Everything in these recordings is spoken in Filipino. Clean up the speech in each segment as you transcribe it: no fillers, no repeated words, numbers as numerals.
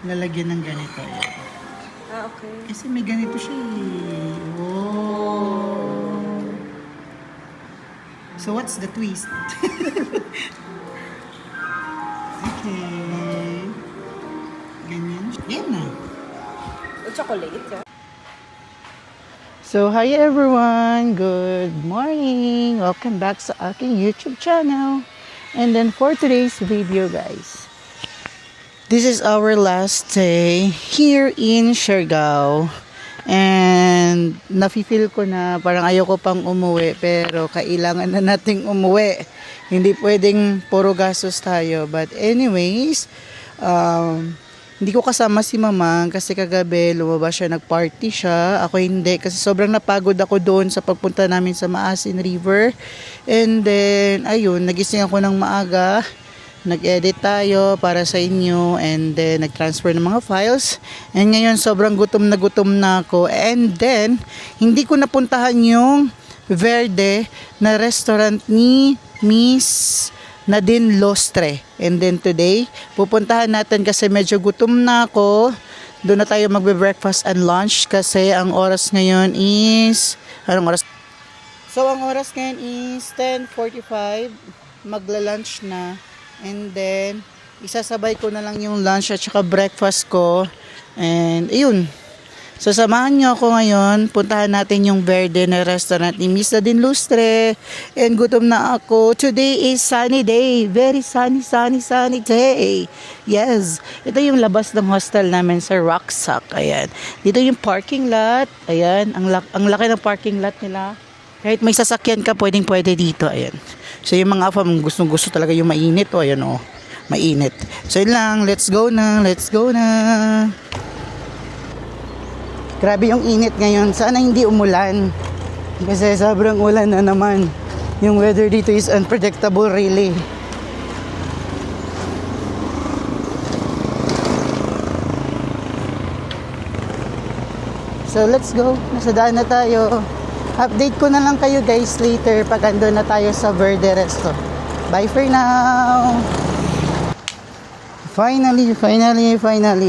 lalagyan ng ganito. Ayan. Ah, okay. Kasi may ganito siya eh. Wow. So what's the twist? Okay. Ganyan. Yan na. Chocolate, yeah. So, hi everyone! Good morning! Welcome back sa aking YouTube channel. And then for today's video guys, this is our last day here in Siargao. And nafe-feel ko na parang ayoko pang umuwi, pero kailangan na nating umuwi. Hindi pwedeng puro gastos tayo. But anyways, hindi ko kasama si Mama kasi kagabi lumabas siya, nagparty siya. Ako hindi kasi sobrang napagod ako doon sa pagpunta namin sa Maasin River. And then, ayun, nagising ako ng maaga. Nag-edit tayo para sa inyo and then nag-transfer ng mga files. And ngayon sobrang gutom na ako. And then, hindi ko napuntahan yung Verde na restaurant ni Miss Nadine Lostre. And then today, pupuntahan natin kasi medyo gutom na ako. Doon na tayo magbe-breakfast and lunch kasi ang oras ngayon is... Anong oras? So, ang oras ngayon is 10:45. Magla-lunch na. And then, isasabay ko na lang yung lunch at saka breakfast ko. And, ayun. So, samahan nyo ako ngayon. Puntahan natin yung Verde na restaurant ni Miss Nadine Lustre. And gutom na ako. Today is sunny day. Very sunny day. Yes. Ito yung labas ng hostel namin sa Rocksack. Ayan. Dito yung parking lot. Ayan. Ang laki ng parking lot nila. Kahit may sasakyan ka, pwede dito. Ayan. So, yung mga afam, gusto talaga yung mainit. O, ayan o. Mainit. So, yun lang. Let's go na. Grabe yung init ngayon. Sana hindi umulan. Kasi sobrang ulan na naman. Yung weather dito is unpredictable really. So let's go. Nasa daan na tayo. Update ko na lang kayo guys later pag ando na tayo sa Verde Resto. Bye for now. Finally,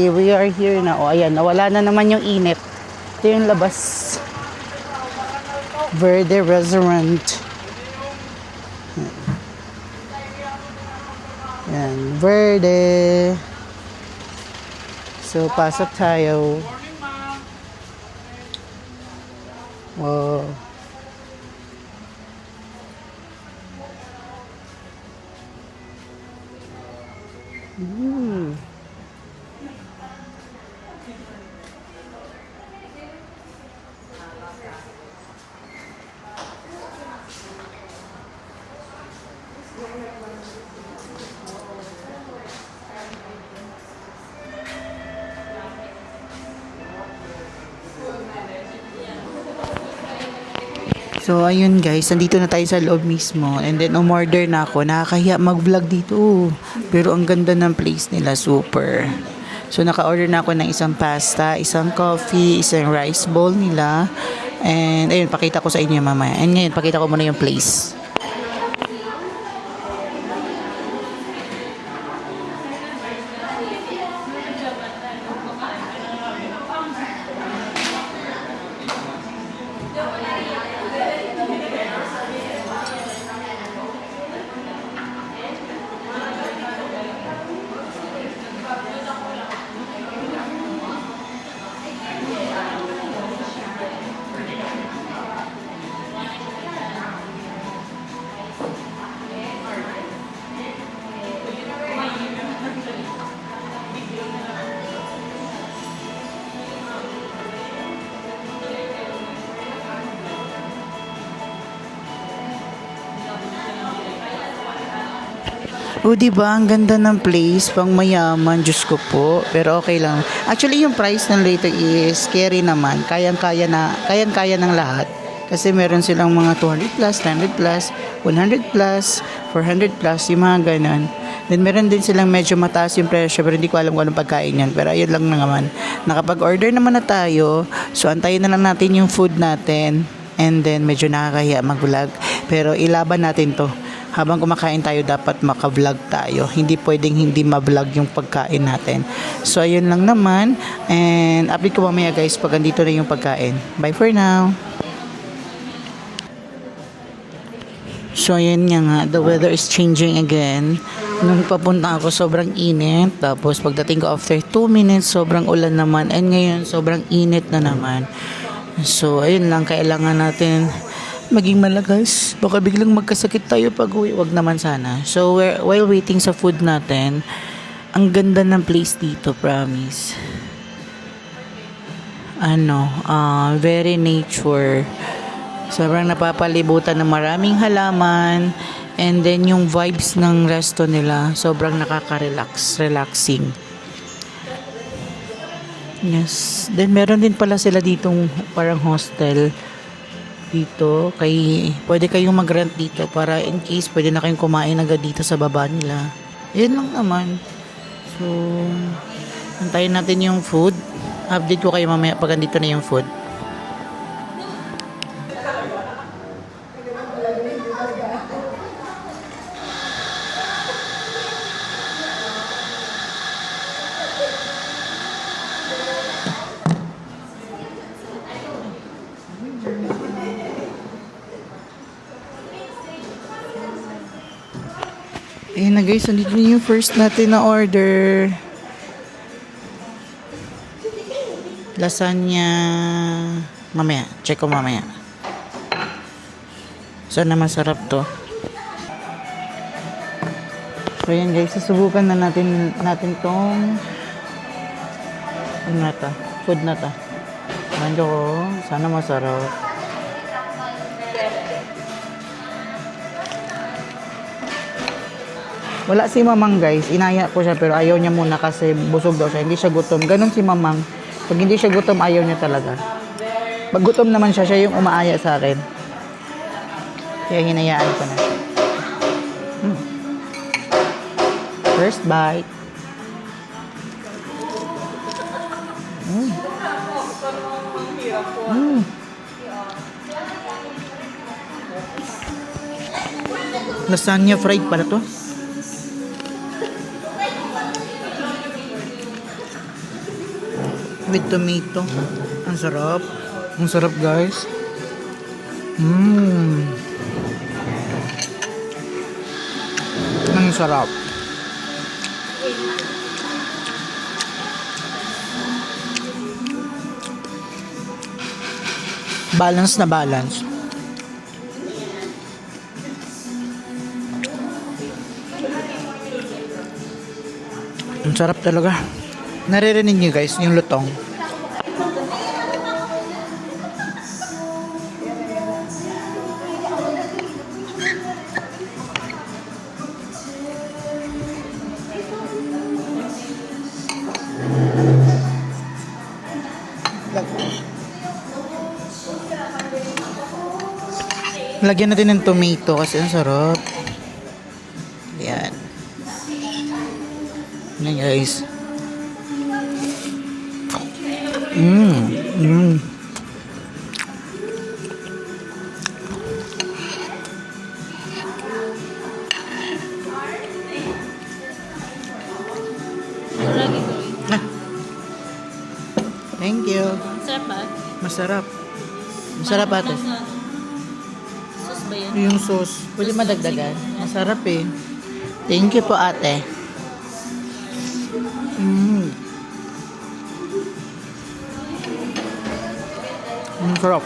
we are here na. O ayan, nawala na naman yung init. Ito yung labas. Verde Restaurant. Yan, Verde. So, pasok tayo. Wow. So, ayun guys, nandito na tayo sa loob mismo. And then, umorder na ako. Nakakahiya mag-vlog dito. Pero ang ganda ng place nila, super. So, naka-order na ako ng isang pasta, isang coffee, isang rice bowl nila. And, ayun, pakita ko sa inyo mamaya. And ngayon, pakita ko muna yung place. O, diba? Ang ganda ng place, pang mayaman, Diyos ko po. Pero okay lang. Actually, yung price ng rito is scary naman. Kayang-kaya ng lahat. Kasi meron silang mga 200 plus, 300 plus, 100 plus, 400 plus, yung mga ganun. Then, meron din silang medyo mataas yung presyo, pero hindi ko alam kung anong pagkain yan. Pero ayun lang naman. Nakapag-order naman na tayo. So, antayin na lang natin yung food natin. And then, medyo nakakahiya mag-vlog. Pero, ilaban natin to. habang kumakain tayo dapat maka-vlog tayo. Hindi pwedeng hindi ma-vlog yung pagkain natin. So ayun lang naman, and update ko mamaya guys pag andito na yung pagkain. Bye for now. So ayun nga, the weather is changing again. Nung papunta ako sobrang init, tapos pagdating ko after 2 minutes sobrang ulan naman, and ngayon sobrang init na naman. So ayun lang, kailangan natin maging malakas. Baka biglang magkasakit tayo pag uwi. Wag naman sana. So while waiting sa food natin, ang ganda ng place dito, promise. Very nature. Sobrang napapalibutan ng maraming halaman. And then yung vibes ng resto nila, sobrang relaxing. Yes. Then meron din pala sila ditong parang hostel dito. Pwede kayong mag-rent dito para in case pwede na kayong kumain agad dito sa baba nila. Yan lang naman. So, antayin natin yung food. Update ko kayo mamaya pag andito na yung food. Ayun na guys, andito na yung first natin na order. Lasagna. Mamaya, check ko mamaya. Sana masarap to. So yan guys, susubukan na natin tong food na to. Manjo ko, sana masarap. Wala si Mamang guys, inaya ko siya pero ayaw niya muna kasi busog daw siya, hindi siya gutom. Ganon si Mamang, pag hindi siya gutom ayaw niya talaga. Pag gutom naman siya yung umaaya sa akin. Kaya hinayaan ko na. First bite. Lasagna fried pala to. With tomato. Ang sarap. Ang sarap guys. Ang sarap. Balance na balance. Ang sarap talaga. Naririnig niyo guys yung lutong. Lagyan natin ng tomato kasi ang sarap. Yan. Yan guys. Thank you. Masarap ba? Masarap. Masarap ate. Sauce ba yun? Yung sauce. Pwede madagdagan. Masarap eh. Thank you po ate. Ang sarap.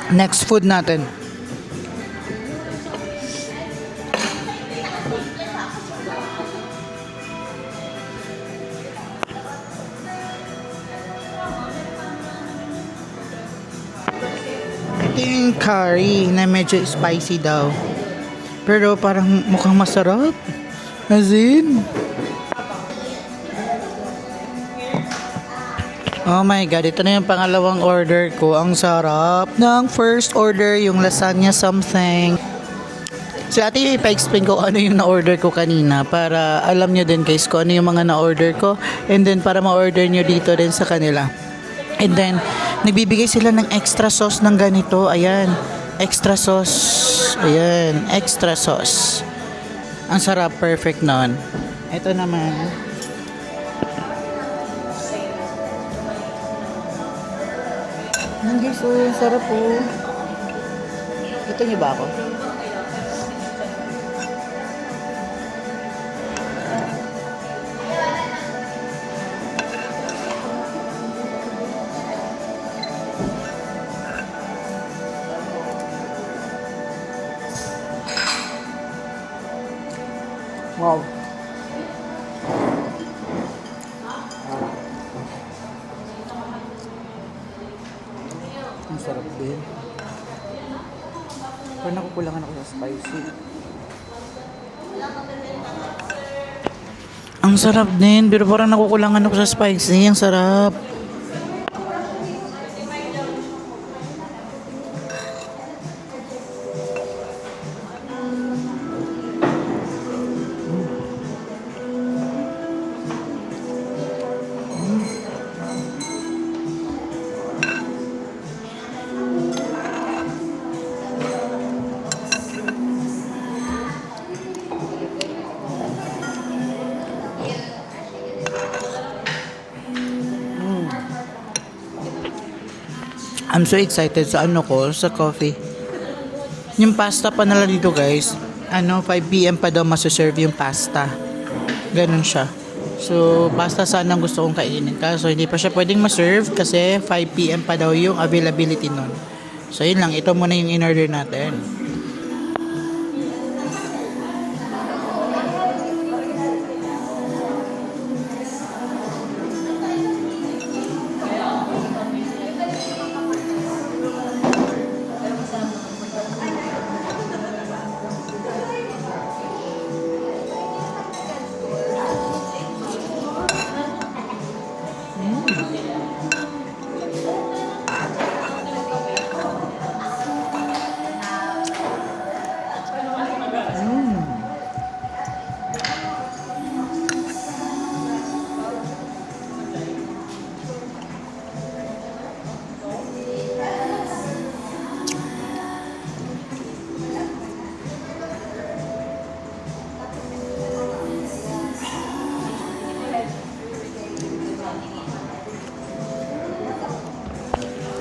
Next food natin. Ito yung curry na medyo spicy daw. Pero parang mukhang masarap. As in. Oh my God, ito na yung pangalawang order ko. Ang sarap ng first order, yung lasagna something. So ate, ipa-explain ko ano yung na-order ko kanina para alam nyo din guys kung ano yung mga na-order ko and then para ma-order nyo dito din sa kanila. And then, nagbibigay sila ng extra sauce ng ganito. Ayan. Extra sauce. Ayan. Extra sauce. Ang sarap. Perfect nun. Ito naman. Yan guys, oh. Sarap oh. Ito niyo ba ako? Wow. Ang sarap din. Pero nakukulangan ako sa spicy. Ang sarap din, pero parang nakukulangan ako sa spicy. Ang sarap. I'm so excited sa sa coffee. Yung pasta pa nila dito guys, 5 PM pa daw masaserve yung pasta. Ganun siya. So, pasta sana ang gusto kong kainin. Kaso hindi pa siya pwedeng maserve kasi 5 PM pa daw yung availability nun. So, yun lang. Ito muna yung in-order natin.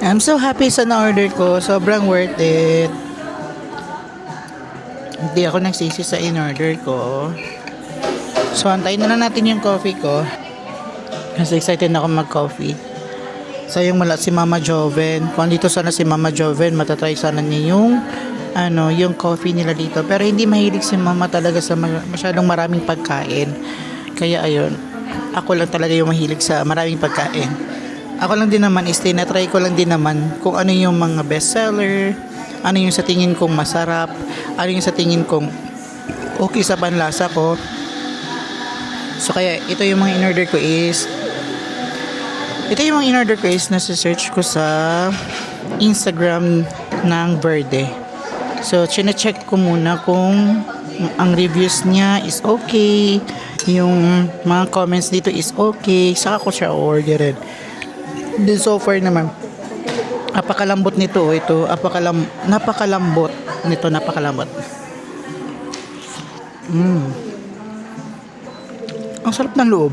I'm so happy sa na-order ko. Sobrang worth it. Hindi ako nagsisi sa in-order ko. So, antayin na lang natin yung coffee ko. Kasi excited na ako mag-coffee. Sayang wala si Mama Joven. Kung dito sana si Mama Joven, matatry sana niya yung coffee nila dito. Pero hindi mahilig si Mama talaga sa masyadong maraming pagkain. Kaya ayun, ako lang talaga yung mahilig sa maraming pagkain. Ako lang din naman is tinatry ko lang din naman kung ano yung mga bestseller, ano yung sa tingin kong masarap, ano yung sa tingin kong okay sa panlasa ko. So kaya ito yung mga in-order ko is nasa-search ko sa Instagram ng Verde. So chine-check ko muna kung ang reviews niya is okay, yung mga comments dito is okay, saka ko siya orderin. Then so far naman, napakalambot nito. Napakalambot nito. Ang sarap ng loob.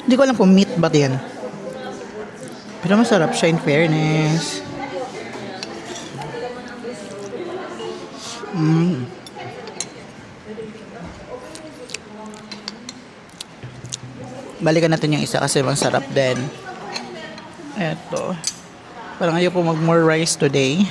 Hindi ko alam kung meat ba yan. Pero masarap siya in fairness. Balikan natin yung isa kasi masarap din. Eto. Parang ayoko mag more rice today.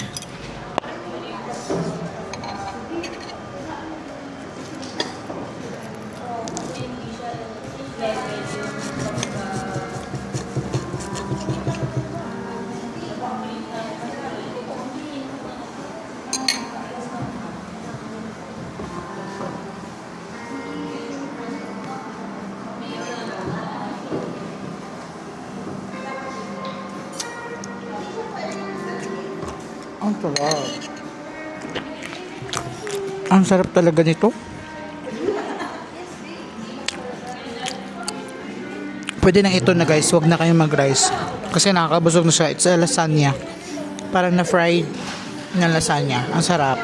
Ang sarap. Ang sarap talaga nito. Pwede na ito na guys, wag na kayong mag-rice. Kasi nakakabusog na siya. It's a lasagna. Parang na-fried na lasagna. Ang sarap.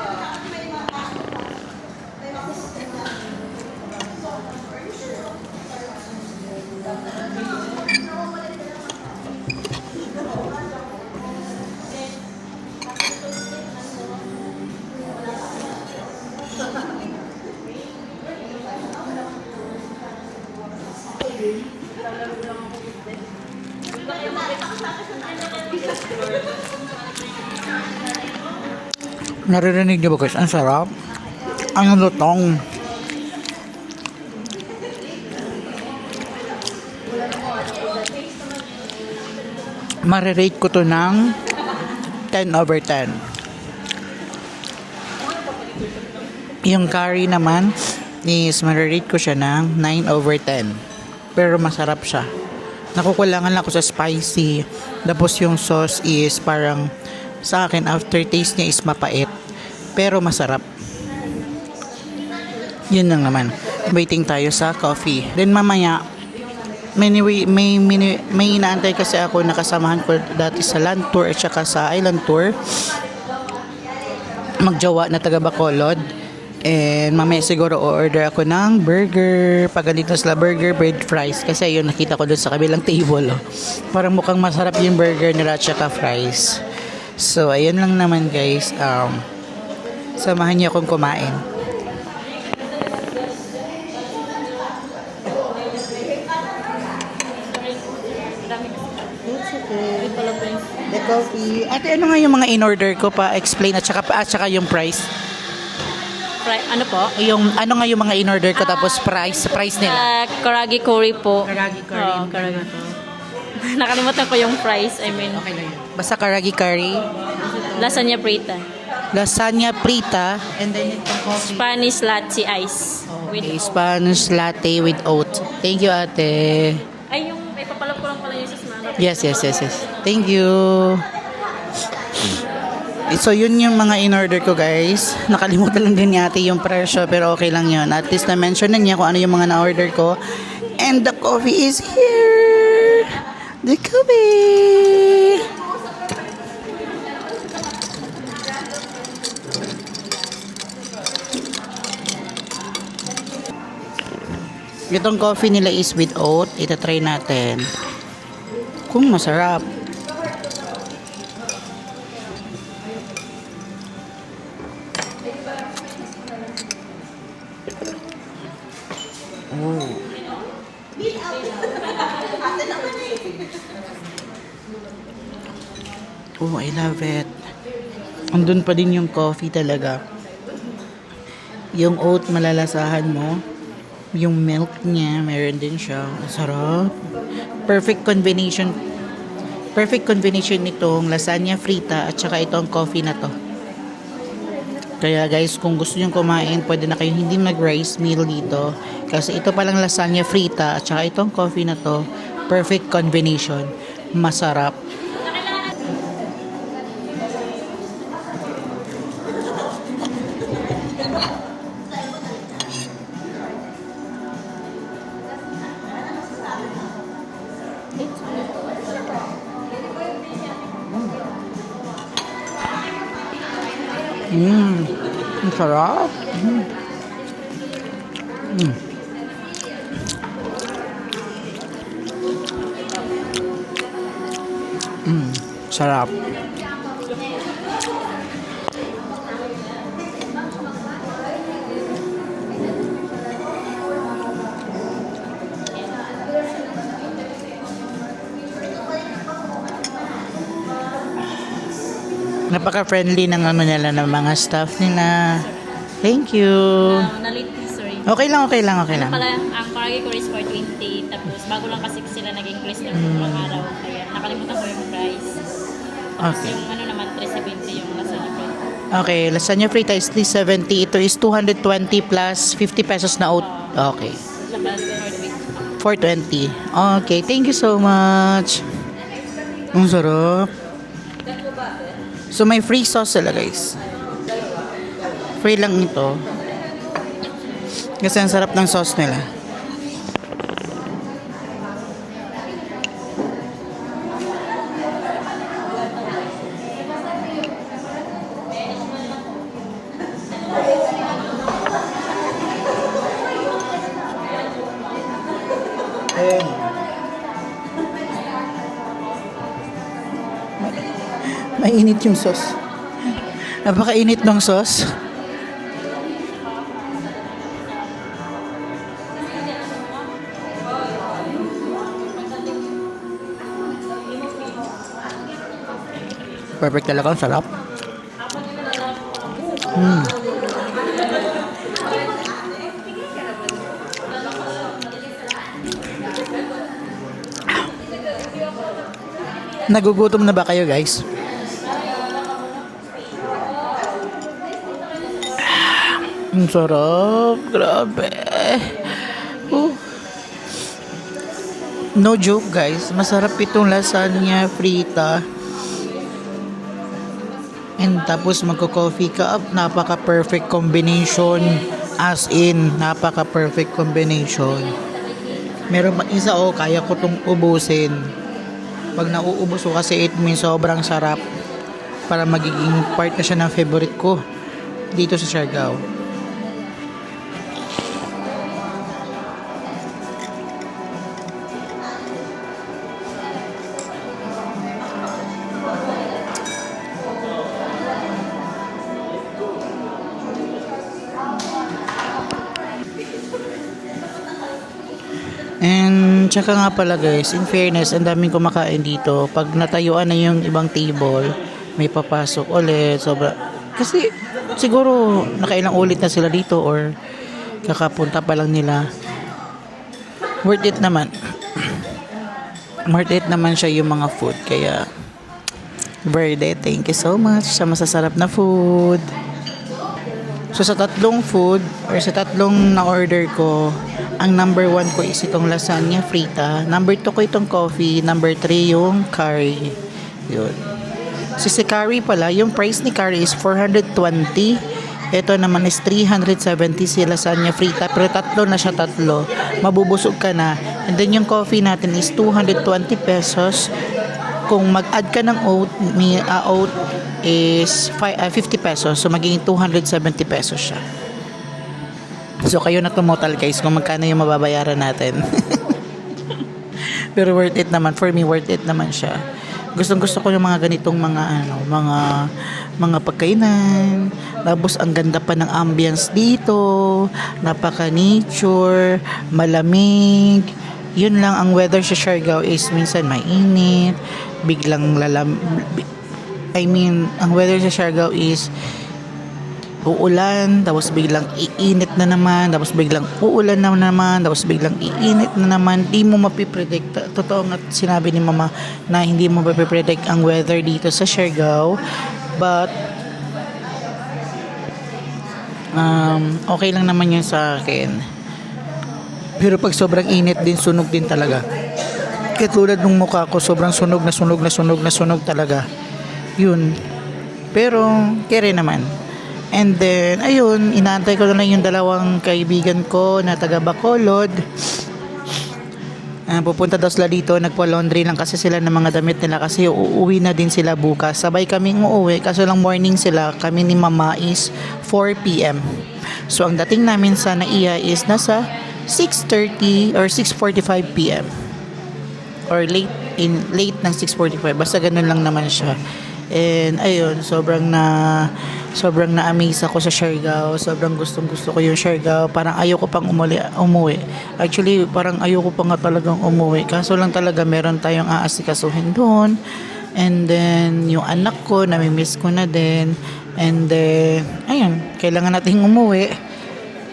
Naririnig niyo ba guys? Ang sarap. Ang lutong. Marirate ko to ng 10/10. Yung curry naman is marirate ko siya ng 9/10. Pero masarap siya. Nakukulangan lang ako sa spicy. Tapos yung sauce is parang sa akin aftertaste niya is mapait. Pero masarap. Yun lang naman. Waiting tayo sa coffee. Then mamaya may inaantay kasi ako, nakasamahan ko dati sa land tour at saka sa island tour. Magjawa na taga Bacolod. And mamaya siguro order ako ng burger. Pag ganito sila burger, bread fries. Kasi yun nakita ko dun sa kabilang table. Oh. Parang mukhang masarap yung burger nila at saka fries. So ayun lang naman guys. Samahan niyo akong kumain. It's okay. The coffee. Ate, ano nga yung mga in-order ko pa explain at saka yung price? Ano po? Yung ano nga yung mga in-order ko tapos price nila. Karagi curry po. Karagi curry. Oo, karagi po. Nakalimutan ko yung price. I mean, Okay lang yun. Basta karagi curry, lasagna prita. lasagna prita, and then yung coffee. Spanish latte ice. Okay, Spanish latte with oat. Thank you, ate. Ay, yung ipapalap ko lang pala yung sa smana. Yes. Thank you. So, yun yung mga in-order ko, guys. Nakalimutan lang din ni ate yung presyo, pero okay lang yun. At least na-mention na niya kung ano yung mga na-order ko. And the coffee is here. The coffee. Itong coffee nila is with oat. Ita-try natin. Kung masarap. Oh, I love it. Andun pa din yung coffee talaga. Yung oat malalasahan mo. Yung milk niya, meron din siya. Ang sarap. Perfect combination. Perfect combination nitong lasagna frita at saka itong coffee na to. Kaya guys, kung gusto nyo kumain, pwede na kayo hindi mag-rice meal dito. Kasi ito palang lasagna frita at saka itong coffee na to, perfect combination. Masarap. Ang sarap. Sarap. Napaka-friendly ng ano nila, ng mga staff nila. Thank you. Nalit, sorry. Okay lang. Pala, ang karagi curry is 420. Tapos, bago lang kasi sila nag-increase ng mga araw. Kaya, nakalimutan ko yung price. Tapos, Okay. yung ano naman, 370 yung lasagna prita. Okay, lasagna frita is 370. Ito is 220 plus 50 pesos na oat. Okay. Labas, for the week. 420. Okay, thank you so much. Ang sarap. So, may free sauce sila, guys. Free lang ito. Kasi ang sarap ng sauce nila. Mainit yung sauce. Napakainit ng sauce. Perfect talaga. Ang sarap. Nagugutom na ba kayo, guys? Ang sarap. Grabe. Oh. No joke, guys. Masarap itong lasagna frita. And tapos magko-coffee ka up. Napaka-perfect combination. As in, napaka-perfect combination. Meron pa isa, kaya ko tong ubusin. Pag nauubos ko kasi it means sobrang sarap. Para magiging part na siya ng favorite ko dito sa Siargao. And tsaka nga pala guys, in fairness, ang daming kumakain dito. Pag natayuan na yung ibang table, may papasok ulit. Kasi siguro nakailang ulit na sila dito or kakapunta pa lang nila. Worth it naman. Worth it naman siya yung mga food. Kaya, worth it. Thank you so much sa masasarap na food. So sa tatlong food or sa tatlong na-order ko, ang number 1 ko is itong lasagna frita. Number 2 ko itong coffee. Number 3 yung curry. Yun. Si curry pala, yung price ni curry is 420. Ito naman is 370 si lasagna frita. Pero tatlo na siya, tatlo. Mabubusog ka na. And then yung coffee natin is 220 pesos. Kung mag-add ka ng oat is 50 pesos. So magiging 270 pesos siya. So kayo na tumotal guys kung magkano yung mababayaran natin. Pero worth it naman. For me, worth it naman siya. Gustong-gusto ko yung mga ganitong mga pagkainan. Tapos ang ganda pa ng ambience dito. Napaka-nature, malamig. Yun lang ang weather sa Siargao is minsan mainit, biglang ang weather sa Siargao is uulan, tapos biglang iinit na naman, tapos biglang uulan na naman, tapos biglang iinit na naman. Di mo mapipredict. Totoo nga sinabi ni mama na hindi mo mapipredict ang weather dito sa Siargao. But okay lang naman yun sa akin. Pero pag sobrang init din, sunog din talaga. Katulad ng mukha ko, sobrang sunog talaga. Yun. Pero kere naman. And then, ayun, inaantay ko na lang yung dalawang kaibigan ko na taga Bacolod. Pupunta daw sila dito, nagpa-laundry lang kasi sila ng mga damit nila kasi uuwi na din sila bukas. Sabay kaming uuwi, kaso lang morning sila, kami ni mama is 4 p.m. So, ang dating namin sa Naiya is nasa 6:30 or 6:45 p.m. Or late ng 6:45. Basta ganun lang naman siya. And ayun, sobrang na-amaze ako sa Siargao. Sobrang gustong-gusto ko yung Siargao. Parang ayoko pang umuwi. Actually, parang ayoko pa nga talagang umuwi. Kaso lang talaga meron tayong aasikasuhin doon. And then, yung anak ko, nami-miss ko na din. And then, ayun, kailangan nating umuwi.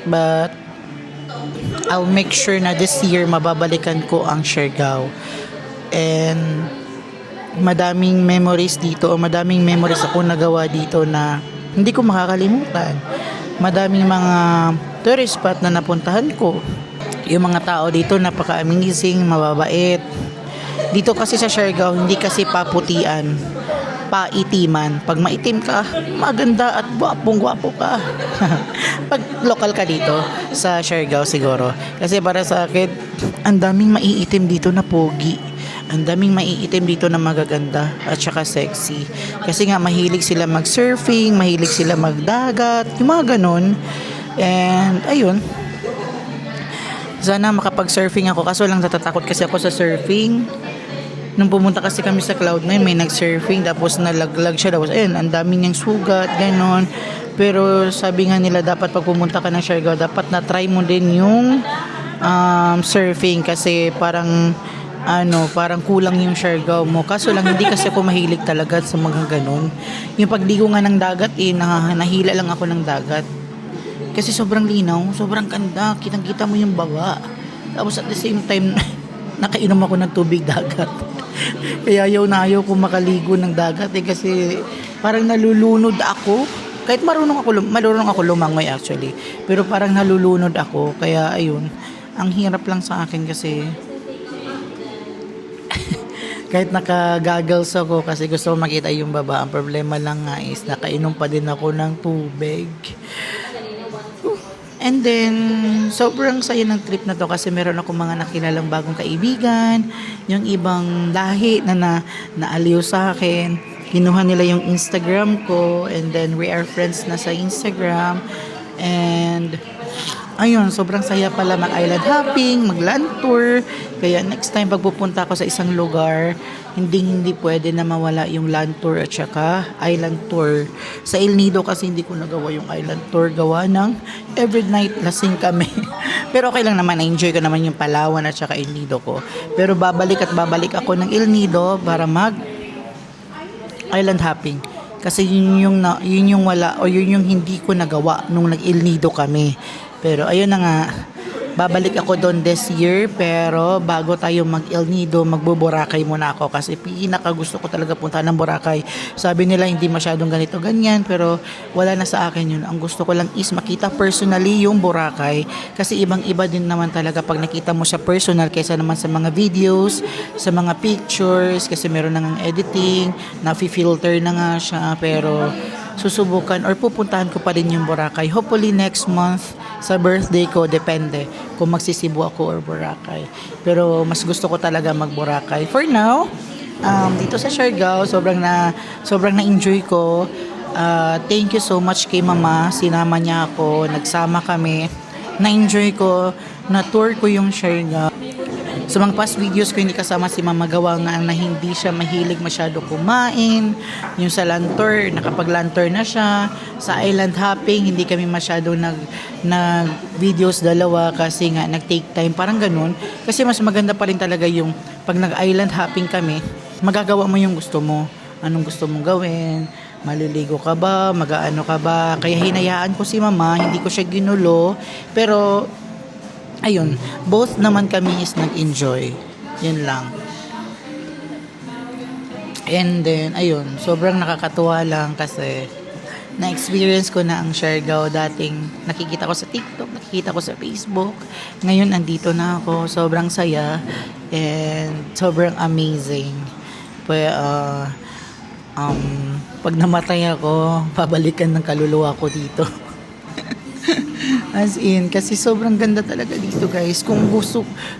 But, I'll make sure na this year mababalikan ko ang Siargao. And madaming memories dito o madaming memories ako nagawa dito na hindi ko makakalimutan. Madaming mga tourist spot na napuntahan ko. Yung mga tao dito napaka-amazing, mababait. Dito kasi sa Siargao, hindi kasi paputian, paitiman. Pag maitim ka, maganda at gwapong-gwapo ka. Pag local ka dito sa Siargao siguro. Kasi para sa akin, ang daming maiitim dito na pogi. Ang daming maiitim dito na magaganda at saka sexy. Kasi nga mahilig sila mag-surfing, mahilig sila magdagat, yung mga ganun. And ayun, sana makapag-surfing ako. Kaso lang natatakot kasi ako sa surfing. Nung pumunta kasi kami sa Cloud9, may nag-surfing, tapos nalaglag siya. Tapos, ayun, ang dami niyang sugat, ganon. Pero sabi nga nila, dapat pag pumunta ka ng Siargao, dapat na-try mo din yung surfing. Kasi parang, parang kulang yung Siargao mo. Kaso lang, hindi kasi ako mahilig talaga sa mga ganon. Yung pagligo nga ng dagat, nahila lang ako ng dagat. Kasi sobrang linaw, sobrang ganda. Kitang-kita mo yung baba. Tapos at the same time, nakainom ako ng tubig dagat. Kaya ayaw ko makaligo ng dagat kasi parang nalulunod ako. Kahit marunong ako lumangoy actually. Pero parang nalulunod ako. Kaya ayun, ang hirap lang sa akin kasi kahit naka-goggles ako kasi gusto ko makita yung baba. Ang problema lang nga is nakainom pa din ako ng tubig. And then, sobrang saya ng trip na to kasi meron ako mga nakilalang bagong kaibigan, yung ibang lahi na naaliw sa akin. Kinuha nila yung Instagram ko and then we are friends na sa Instagram. And ayun, sobrang saya pala mag-island hopping, mag-land tour. Kaya next time pag pupunta ako sa isang lugar, hindi pwede na mawala yung land tour at saka island tour. Sa El Nido kasi hindi ko nagawa yung island tour, gawa ng every night lasing kami. Pero okay lang naman, na-enjoy ko naman yung Palawan at saka El Nido ko. Pero babalik ako ng El Nido para mag island hopping. Kasi yun yung wala o yun yung hindi ko nagawa nung nag-El Nido kami. Pero ayun na nga, babalik ako doon this year, pero bago tayo mag-El Nido, magbo-Boracay muna ako kasi pinaka gusto ko talaga punta ng Boracay. Sabi nila hindi masyadong ganito ganyan, pero wala na sa akin yun. Ang gusto ko lang is makita personally yung Boracay kasi ibang-iba din naman talaga pag nakita mo siya personal kaysa naman sa mga videos, sa mga pictures, kasi meron na ng editing, na-filter na nga siya, pero susubukan or pupuntahan ko pa rin yung Boracay. Hopefully next month sa birthday ko, depende kung magsisibo ako or Boracay. Pero mas gusto ko talaga mag-Boracay. For now, dito sa Siargao, sobrang na-enjoy ko. Thank you so much kay Mama. Sinama niya ako, nagsama kami. Na-enjoy ko, na-tour ko yung Siargao. Sa mga past videos ko, hindi kasama si Mama, gawa nga na hindi siya mahilig masyado kumain. Yung sa land tour, nakapag-land tour na siya. Sa island hopping, hindi kami masyado nag-videos dalawa kasi nga nag-take time, parang ganun. Kasi mas maganda pa rin talaga yung pag nag-island hopping kami, magagawa mo yung gusto mo. Anong gusto mong gawin? Maliligo ka ba? Mag-aano ka ba? Kaya hinayaan ko si Mama, hindi ko siya ginulo. Pero ayun, both naman kami is nag-enjoy. Yun lang. And then, ayun, sobrang nakakatuwa lang kasi na-experience ko na ang Siargao. Dating nakikita ko sa TikTok, nakikita ko sa Facebook. Ngayon, andito na ako. Sobrang saya and sobrang amazing. Pag namatay ako, pabalikan ng kaluluwa ko dito. As in, kasi sobrang ganda talaga dito, guys. Kung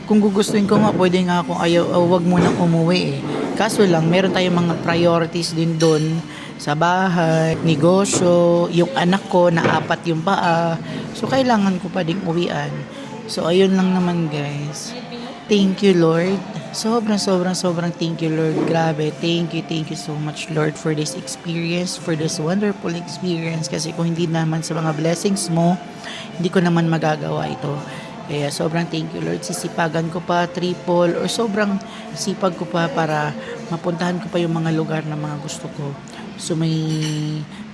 gugustuhin ko nga, pwede nga akong wag mo nang umuwi eh. Kaso lang, meron tayong mga priorities din doon sa bahay, negosyo, yung anak ko na 4 yung paa. So, kailangan ko pa ding uwian. So, ayun lang naman, guys. Thank you, Lord. Sobrang thank you, Lord. Grabe. Thank you so much, Lord, for this experience, for this wonderful experience. Kasi kung hindi naman sa mga blessings mo, hindi ko naman magagawa ito. Kaya sobrang thank you, Lord. Sisipagan ko pa, triple, or sobrang sipag ko pa para mapuntahan ko pa yung mga lugar na mga gusto ko. So may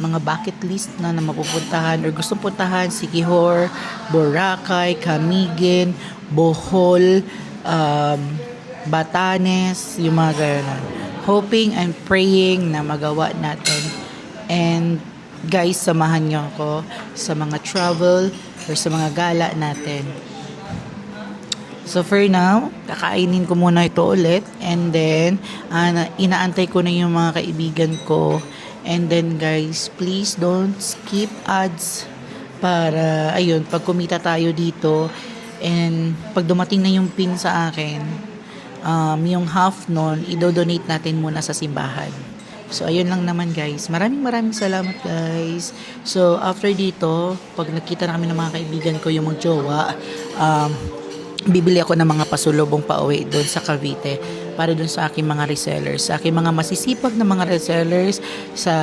mga bucket list na mapupuntahan or gusto puntahan, Siquijor, Boracay, Camiguin, Bohol, Batanes, yung mga gano'n. Hoping and praying na magawa natin. And guys, samahan niyo ako sa mga travel or sa mga gala natin. So for now, kakainin ko muna ito ulit. And then, inaantay ko na yung mga kaibigan ko. And then guys, please don't skip ads para, ayun, pag kumita tayo dito and pag dumating na yung pin sa akin, yung half nun, i-donate natin muna sa simbahan. So, ayun lang naman guys. Maraming salamat guys. So, after dito, pag nakita na kami ng mga kaibigan ko yung magjowa, bibili ako ng mga pasulubong pauwi doon sa Cavite. para dun sa aking mga resellers, sa aking mga masisipag na mga resellers, sa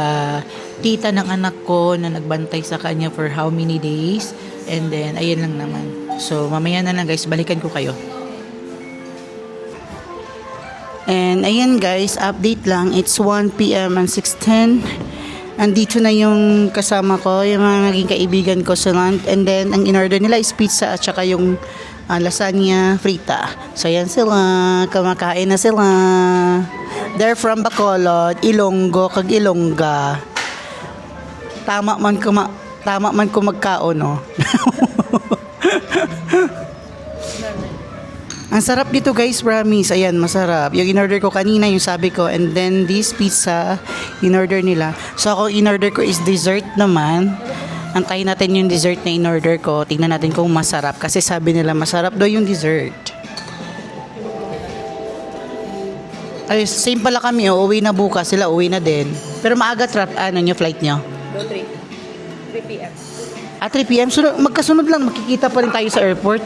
tita ng anak ko na nagbantay sa kanya for how many days, and then ayun lang naman. So mamaya na lang guys, balikan ko kayo. And ayan guys, update lang, it's 1 p.m. and 6:10. Andito na yung kasama ko, yung mga naging kaibigan ko sa lunch. And then, ang in-order nila is pizza at saka yung lasagna frita. So, yan sila. Kumakain na sila. They're from Bacolod, Ilonggo, kag Ilongga. Tama man ko magkaon, no? Ang sarap dito guys, promise. Ayan, masarap. Yung in-order ko kanina, yung sabi ko. And then this pizza, in-order nila. So ako, in-order ko is dessert naman. Antayin natin yung dessert na in-order ko. Tingnan natin kung masarap. Kasi sabi nila, masarap daw yung dessert. Ay, same pala kami. Uuwi na bukas. Sila uwi na din. Pero maaga yung flight nyo? 3 p.m. 3 p.m. So, magkasunod lang. Makikita pa rin tayo sa airport.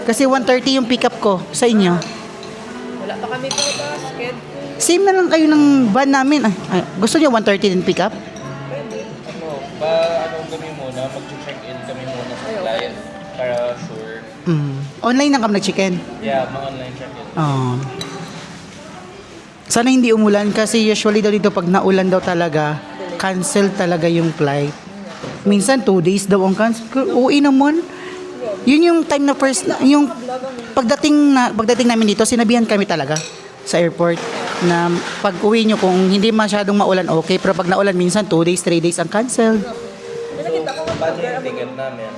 Kasi 1:30 yung pick up ko sa inyo. Wala pa kami po ba? Schedule. Same na lang kayo ng van namin. Gusto niyo 1:30 din pick up? Anong kami muna? Mag-check-in kami muna sa client para sure. Online na kami nag-check-in. Yeah, mga online check-in. Sana hindi umulan kasi usually daw dito pag naulan daw talaga, cancel talaga yung flight. Minsan 2 days daw ang cancel. Uwi naman. Yun yung time na first, yung pagdating namin dito, sinabihan kami talaga sa airport na pag uwi nyo kung hindi masyadong maulan, okay. Pero pag naulan, minsan 2 days, 3 days ang cancel. Paano yung ticket namin?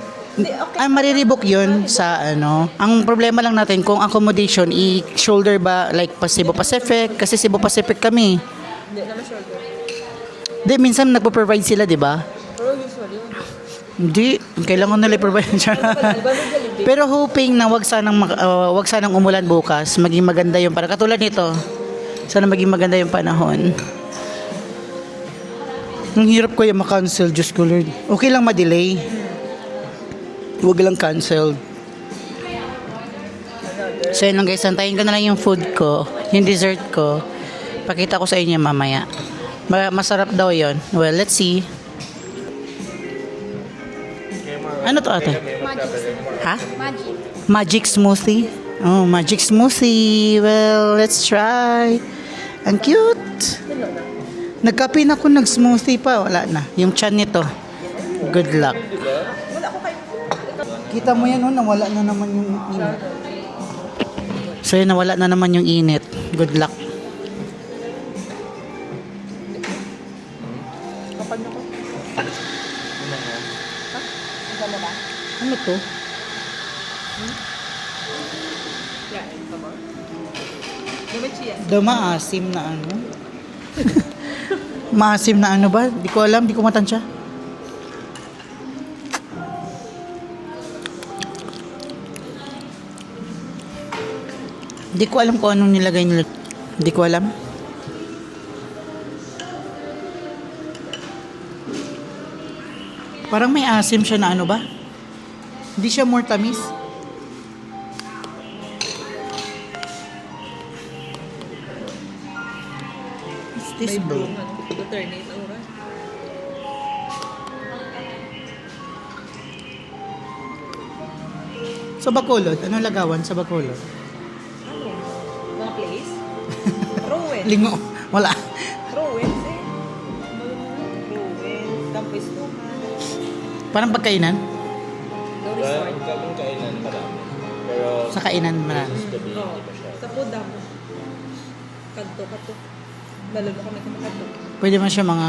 Marirebook yun sa ano. Ang problema lang natin kung accommodation, i-shoulder ba like Cebu Pacific? Kasi Cebu Pacific kami. Hindi naman shoulder. Hindi, minsan nagpo-provide sila, di ba? Pero usually, Hindi, kailangan nila i-provide siya. Pero hoping na wag sanang umulan bukas, maging maganda yung para katulad nito. Sana maging maganda yung panahon. Ang hirap ko yung ma-cancel, Diyos ko Lord. Okay lang ma-delay. Huwag lang cancel. So yun lang guys, antayin ko na lang yung food ko, yung dessert ko. Pakita ko sa inyo mamaya. Masarap daw yon. Well, let's see. Ano to ate? Ha? Magic smoothie? Oh, magic smoothie. Well, let's try. Ang cute. Nagkape na ako nag-smoothie pa. Wala na. Yung chan nito. Good luck. Kita mo yan, oh, nawala na naman yung init. So yun, nawala na naman yung init. Good luck. Ano to? Maasim na ano? Maasim na ano ba? Di ko alam, di ko matansya. Di ko alam kung anong nilagay nila. Di ko alam. Parang may asim siya na ano ba? Hindi siya more tamis. What's this bro? Sa Bacolod, anong lagawan sa Bacolod? mga place. Rowan. Lingo. Wala. Rowan, eh. Rowan. Campus Tuman. Parang pagkainan? No resort. Kaming kainan marami. Pero Sa kainan marami. gabi, hindi pa siya. Sa Pudam. Kanto. Dalo na kami kumakadto. Pwede man siya mga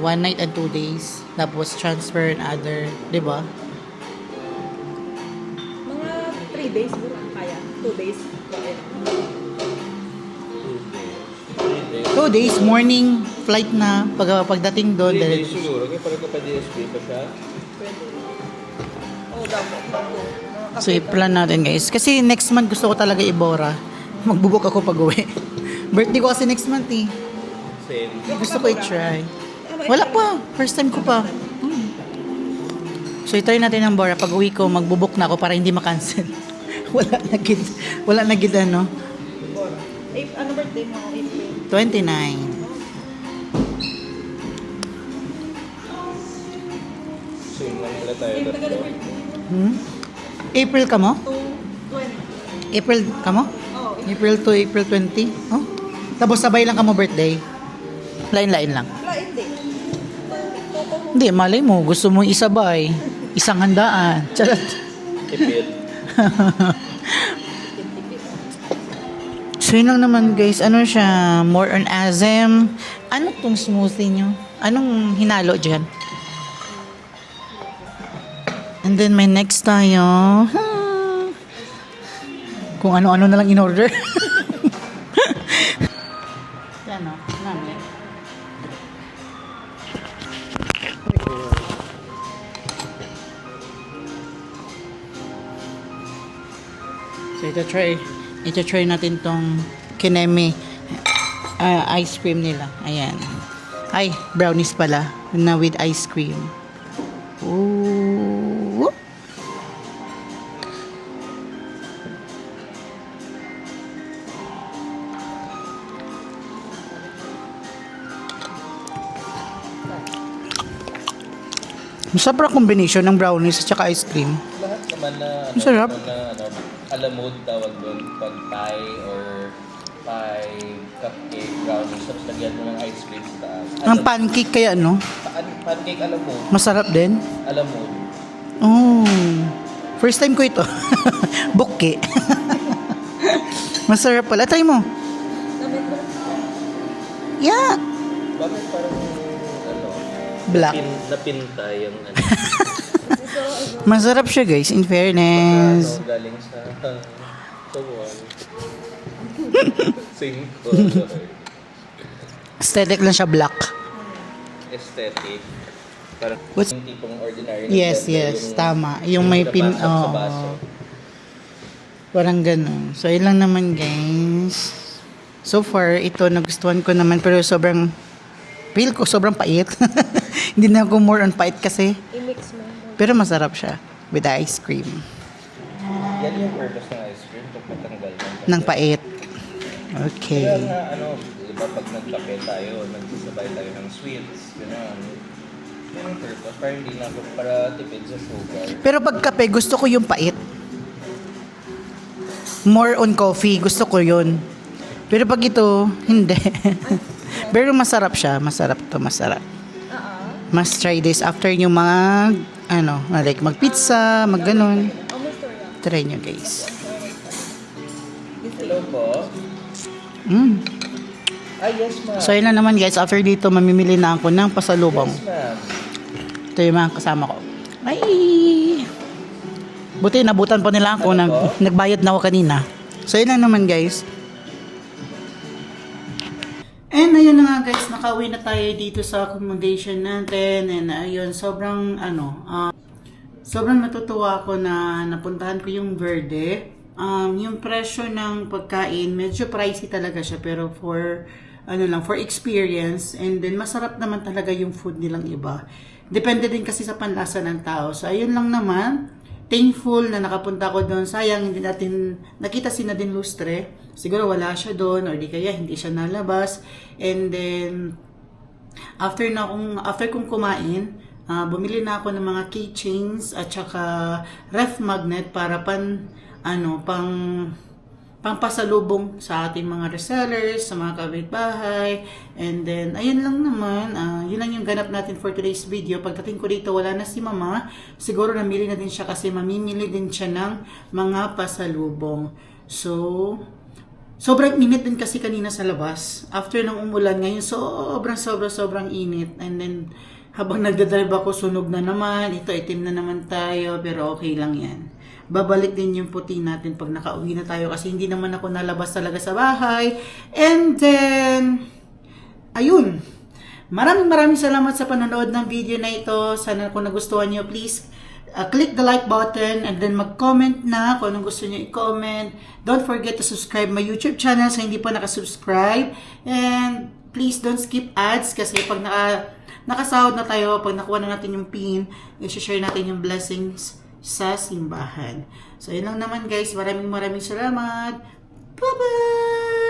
1 night and 2 days. Tapos transfer and other, di ba? Mga 3 days siguro kaya. 2 days. Kaya. 2 days, morning flight na pagdating doon. 3 days siguro. Kaya parang kapag DSP pa siya. Pwede. Oh, damo. So, i-plan natin guys. Kasi next month gusto ko talaga ibora. Magbubuk ako pag-uwi. Birthday ko kasi next month eh. Same. Gusto ko i-try. Wala pa. First time ko pa. So, i-try natin ang Bora. Pag uwi ko, magbubuk na ako para hindi makancel. Wala na gid ano. Ano birthday mo? April. 29. So yun lang pala tayo tatlo. April ka mo? 220. April ka mo? Oo. April to April 20? Oh? Tapos sabay lang ka mo birthday? Lain-lain lang. Wala, hindi. Hindi, malay mo. Gusto mo isabay. Isang handaan. Charot. Tipid. So yun lang naman guys. Ano siya? More on azem. Ano tong smoothie nyo? Anong hinalo dyan? And then may next tayo. Kung ano-ano na lang in order. Yan o. Namin. So ito try natin tong kineme ice cream nila. Ayan. Ay, brownies pala na with ice cream. Ooh. Masarap combination ng brownies at saka ice cream. Lahat naman na, Masarap. alamod tawag doon. Pag pie or pie, cupcake, brownies, tapos lagyan mo ng ice cream sa taas. Ang pancake kaya, no? Pancake alamod. Masarap din. Alamod. Oh. First time ko ito. Bukke. Masarap pala. Try mo. Yeah. Bakit parang Black. napinta yung Masarap siya, guys. In fairness. galing sa Taiwan. Same color. Aesthetic lang siya, black. Aesthetic. Parang What's- yung tipong ordinary. na Yes, blender, yes. yung Tama. Yung may pin... pinapasok sa Oh, baso. parang ganun. So, yun lang naman, guys. So far, ito, nagustuhan ko naman. Pero sobrang... Feel ko, sobrang pait. Hindi na ako more on pait kasi. I-mix mo. Pero masarap siya. With ice cream. Yan yung purpose ng ice cream. Pag matanggal Ng pait. Kaya Okay. nga, diba pag nagkape tayo, nagsasabay tayo ng sweets, gano'n. Yan yung purpose. Para hindi na para tipid sa sugar. Pero pag kape, gusto ko yung pait. More on coffee, gusto ko yun. Pero pag ito, hindi. Pero masarap siya. Masarap to, masarap. Must try this after nyo mag, like mag-pizza, mag-ganon. Try nyo, guys. Hello po. Mm. Yes ma'am. So, yun lang naman, guys. After dito, mamimili na ako ng pasalubong. Yes ma'am. Ito yung mga kasama ko. Ay! Buti, nabutan pa nila ako. Nagbayad na ako kanina. So, yun lang naman, guys. And ayun na nga, guys. Nakauwi na tayo dito sa accommodation natin. And ayun, sobrang sobrang natutuwa ako na napuntahan ko yung Verde. Yung presyo ng pagkain, medyo pricey talaga siya. Pero for experience. And then, masarap naman talaga yung food nilang iba. Depende din kasi sa panlasa ng tao. So, ayun lang naman. Thankful na nakapunta ko doon. Sayang, hindi natin nakita si Nadine Lustre. Siguro wala siya doon or di kaya hindi siya nalabas. And then, after kong kumain, bumili na ako ng mga keychains at saka ref magnet para pangpasalubong sa ating mga resellers, sa mga kapitbahay. And then, ayun lang naman. Yun lang yung ganap natin for today's video. Pagdating ko dito, wala na si Mama. Siguro namili na din siya kasi mamimili din siya ng mga pasalubong. So, sobrang init din kasi kanina sa labas. After ng umulan ngayon, sobrang init. And then, habang nagdadrive ako, sunog na naman. Ito, itim na naman tayo. Pero okay lang yan. Babalik din yung puti natin pag nakauwi na tayo kasi hindi naman ako nalabas talaga sa bahay. And then, ayun. Maraming salamat sa panonood ng video na ito. Sana kung nagustuhan nyo, please click the like button and then mag-comment na kung anong gusto nyo i-comment. Don't forget to subscribe my YouTube channel sa hindi pa nakasubscribe. And please don't skip ads kasi pag nakasahod na tayo, pag nakuha na natin yung pin, i-share natin yung blessings sa simbahan. So, yun lang naman guys. Maraming salamat. Bye-bye!